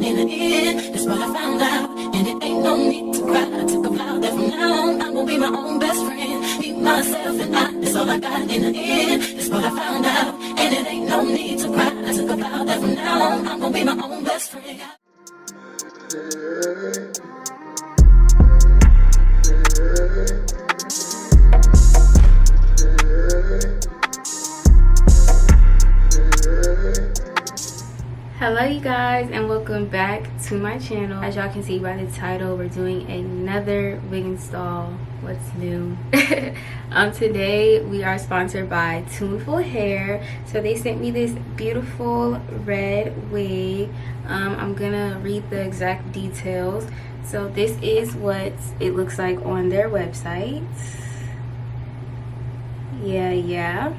in the end. That's what I found out, and it ain't no need to cry. I took a vow that from now on I'm gonna be my own best friend. Be myself and that's all I got in the end. That's what I found out, and it ain't no need to cry. I took a vow that from now on I'm gonna be my own best friend. Hello you guys, and welcome back to my channel. As y'all can see by the title, we're doing another wig install. What's new? Today we are sponsored by Tuneful hair. So they sent me this beautiful red wig. I'm gonna read the exact details. So this is what it looks like on their website. Yeah.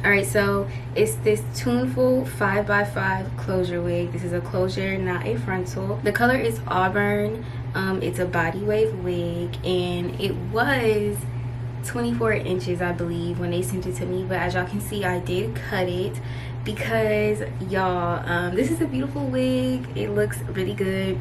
Alright, so it's this Tuneful 5x5 closure wig. This is a closure, not a frontal. The color is Auburn. It's a body wave wig, and it was 24 inches, I believe, when they sent it to me. But as y'all can see, I did cut it because, y'all, this is a beautiful wig. It looks really good.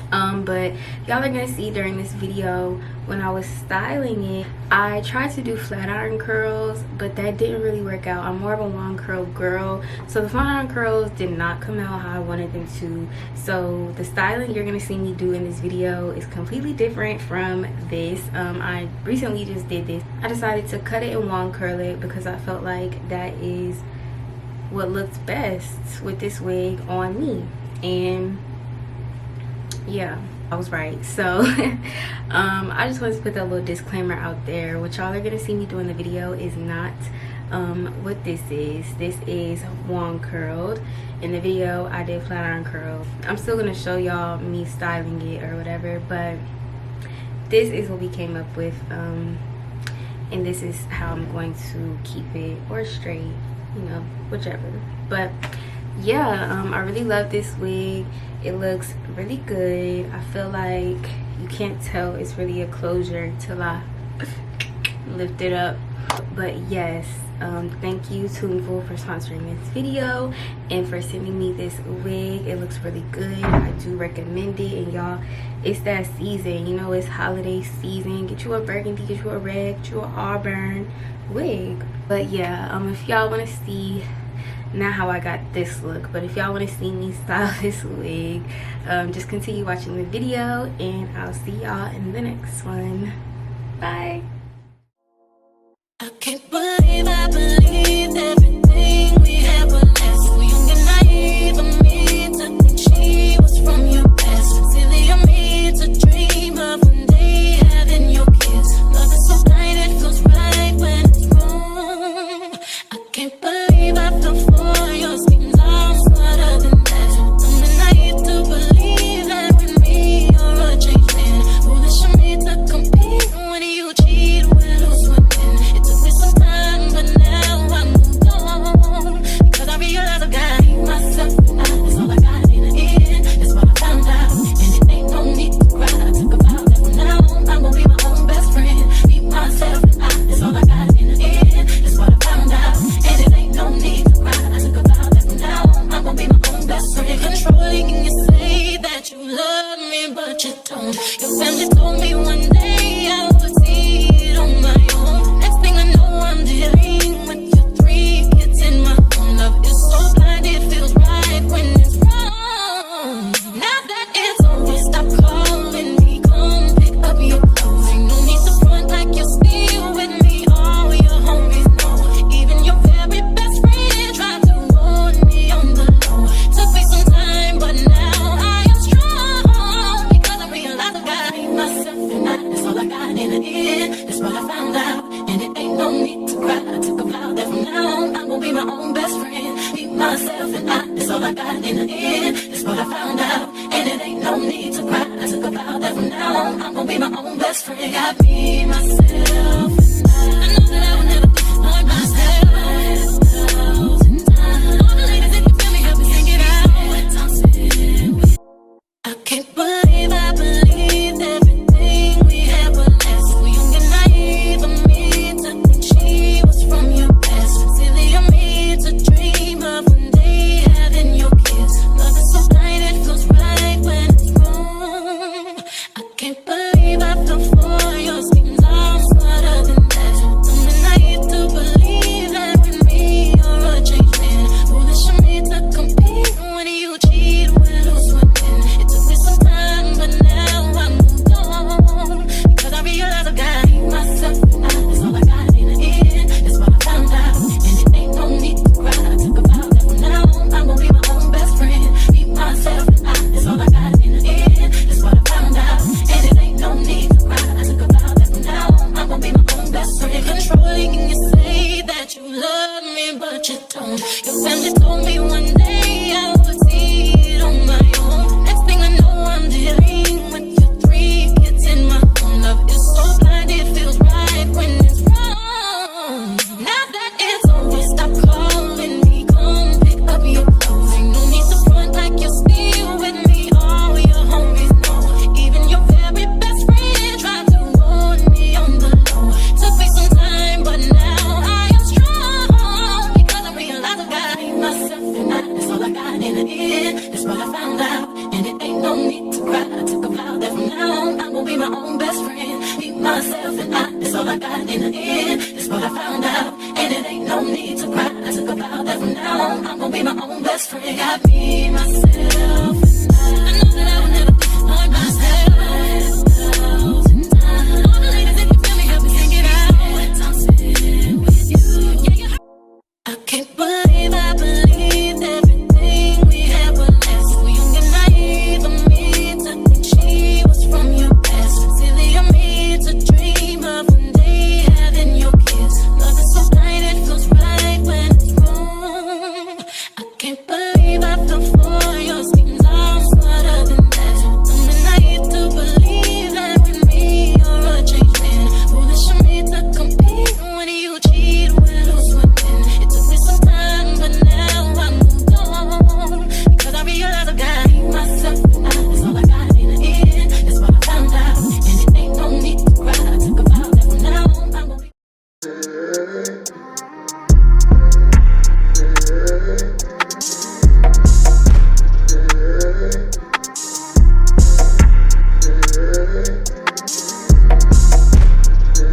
But y'all are gonna see during this video, when I was styling it, I tried to do flat iron curls, but that didn't really work out. I'm more of a long curl girl, so the flat iron curls did not come out how I wanted them to. So the styling you're gonna see me do in this video is completely different from this. I recently just did this. I decided to cut it and long curl it because I felt like that is what looked best with this wig on me, and yeah, I was right. So I just wanted to put that little disclaimer out there. What y'all are gonna see me do in the video is not what this is. This is long curled. In the video I did flat iron curls. I'm still gonna show y'all me styling it or whatever, but this is what we came up with, and this is how I'm going to keep it, or straight, you know, whichever. But yeah, I really love this wig. It looks really good. I feel like you can't tell it's really a closure until I lift it up. But yes, thank you Tuneful for sponsoring this video and for sending me this wig. It looks really good. I do recommend it. And y'all, it's that season, you know, it's holiday season. Get you a burgundy, get you a red, get you an Auburn wig. But yeah, if y'all want to see not how I got this look, but if y'all want to see me style this wig, just continue watching the video, and I'll see y'all in the next one. Bye. I can't believe I believed everything we had was less. So young and naive of me to think she was from your past. Silly of me to dream of one day having your kiss. Love is so blind, it feels right when it's wrong. I can't believe I fell for your schemes. I'm smarter than that. I'm naive to believe that with me you're a changed man. Foolish of me to compete when you cheat, we're lose women. It took me some time, but now I'm moved on, because I realize I got myself and that's all I got in the end. That's what I found out, and it ain't no need to cry. I took a vow that from now on I'm gonna be my own best friend. Be myself and that's all I got in the end. That's what I found out, and it ain't no need to cry. I took a vow that from now on I'm gonna be my own best friend. Controlling, you say that you love me, but you don't. Your family told me one day I would see it on my own. Next thing I know, I'm dealing with your 3 kids in my own. Love is so blind, it feels right when it's wrong. Now that it's over, stop calling me, come pick up your clothes. Ain't no need to front like you're still with me. All your homies know, even your very best friend tried to warn me on the low. Took me some time, but now I am strong, because I realize I got myself and that's all I got in the end. That's what I found out, and it ain't no need to cry. I took a vow that from now on I'm gonna be my own best friend. Be myself and that's all I got in the end. That's what I found out, and it ain't no need to cry. I took a vow that from now on I'm gonna be my own best friend. I be myself and I know that I will never be like myself. All the ladies, if you feel me, help me sing it out. I can't believe I believed everything we had was less. So young and naive of me to think she was from your past. Silly of me to dream of one day having your kids. Love is so blind, it feels friend. Got me, myself, and I know that I will never be by myself. All the ladies, if you feel me, help me sing it out. I'm sitting with you. I can't believe I believed everything we had was less. So young and naive of me to think she was from your past. Silly of me to dream of one day having your kids. Love is so blind, it feels right when it's wrong. I can't believe I feel